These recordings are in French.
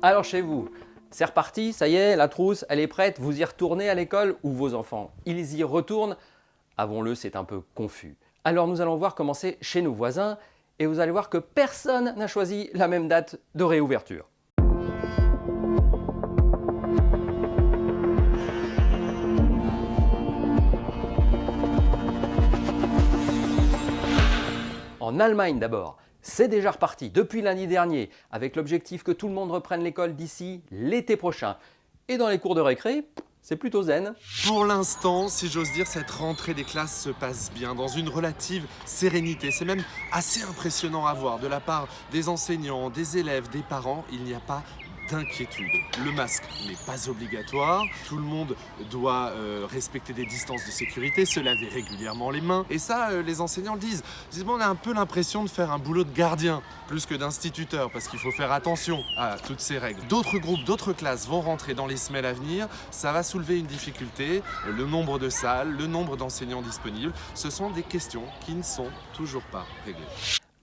Alors chez vous, c'est reparti, ça y est, la trousse, elle est prête, vous y retournez à l'école ou vos enfants, ils y retournent? Avouons-le, c'est un peu confus. Alors nous allons voir comment c'est chez nos voisins et vous allez voir que personne n'a choisi la même date de réouverture. En Allemagne d'abord, c'est déjà reparti depuis lundi dernier avec l'objectif que tout le monde reprenne l'école d'ici l'été prochain. Et dans les cours de récré, c'est plutôt zen. Pour l'instant, si j'ose dire, cette rentrée des classes se passe bien, dans une relative sérénité. C'est même assez impressionnant à voir de la part des enseignants, des élèves, des parents. Il n'y a pas d'inquiétude. Le masque n'est pas obligatoire, tout le monde doit respecter des distances de sécurité, se laver régulièrement les mains. Et ça, les enseignants le disent. Ils disent, bon, on a un peu l'impression de faire un boulot de gardien, plus que d'instituteur, parce qu'il faut faire attention à toutes ces règles. D'autres groupes, d'autres classes vont rentrer dans les semaines à venir. Ça va soulever une difficulté, le nombre de salles, le nombre d'enseignants disponibles. Ce sont des questions qui ne sont toujours pas réglées.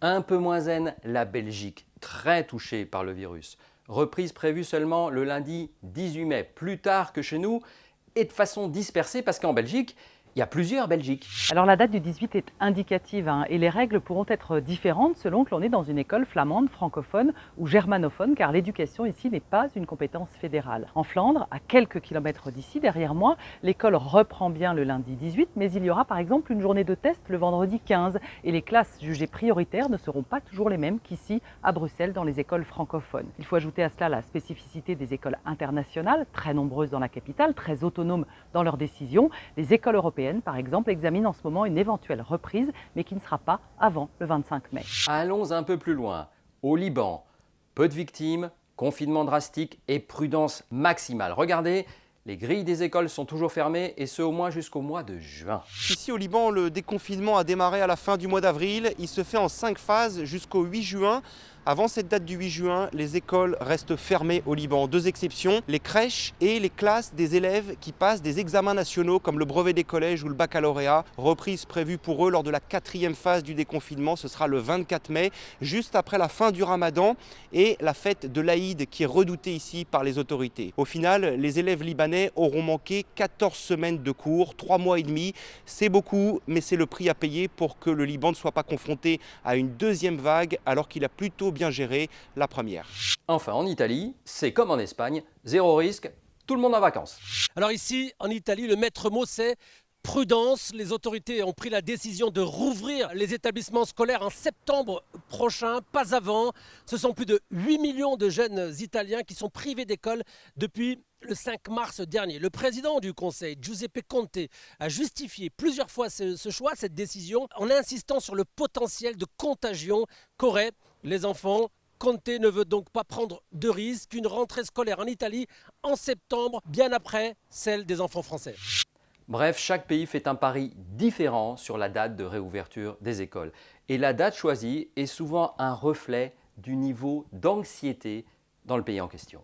Un peu moins zen, la Belgique, très touchée par le virus. Reprise prévue seulement le lundi 18 mai, plus tard que chez nous, et de façon dispersée parce qu'en Belgique, il y a plusieurs Belgiques. Alors la date du 18 est indicative et les règles pourront être différentes selon que l'on est dans une école flamande, francophone ou germanophone, car l'éducation ici n'est pas une compétence fédérale. En Flandre, à quelques kilomètres d'ici, derrière moi, l'école reprend bien le lundi 18, mais il y aura par exemple une journée de test le vendredi 15 et les classes jugées prioritaires ne seront pas toujours les mêmes qu'ici à Bruxelles dans les écoles francophones. Il faut ajouter à cela la spécificité des écoles internationales, très nombreuses dans la capitale, très autonomes dans leurs décisions. Les écoles européennes, par exemple, examinent en ce moment une éventuelle reprise, mais qui ne sera pas avant le 25 mai. Allons un peu plus loin. Au Liban, peu de victimes, confinement drastique et prudence maximale. Regardez, les grilles des écoles sont toujours fermées et ce au moins jusqu'au mois de juin. Ici au Liban, le déconfinement a démarré à la fin du mois d'avril. Il se fait en 5 phases jusqu'au 8 juin. Avant cette date du 8 juin, les écoles restent fermées au Liban. 2 exceptions, les crèches et les classes des élèves qui passent des examens nationaux comme le brevet des collèges ou le baccalauréat. Reprise prévue pour eux lors de la 4e phase du déconfinement, ce sera le 24 mai, juste après la fin du Ramadan et la fête de l'Aïd qui est redoutée ici par les autorités. Au final, les élèves libanais auront manqué 14 semaines de cours, 3 mois et demi. C'est beaucoup, mais c'est le prix à payer pour que le Liban ne soit pas confronté à une 2e vague alors qu'il a plutôt bien géré la première. Enfin, en Italie, c'est comme en Espagne, zéro risque, tout le monde en vacances. Alors ici, en Italie, le maître mot, c'est prudence. Les autorités ont pris la décision de rouvrir les établissements scolaires en septembre prochain, pas avant. Ce sont plus de 8 millions de jeunes Italiens qui sont privés d'école depuis le 5 mars dernier. Le président du Conseil, Giuseppe Conte, a justifié plusieurs fois ce choix, cette décision, en insistant sur le potentiel de contagion qu'auraient les enfants. Conte ne veut donc pas prendre de risque. Une rentrée scolaire en Italie en septembre, bien après celle des enfants français. Bref, chaque pays fait un pari différent sur la date de réouverture des écoles. Et la date choisie est souvent un reflet du niveau d'anxiété dans le pays en question.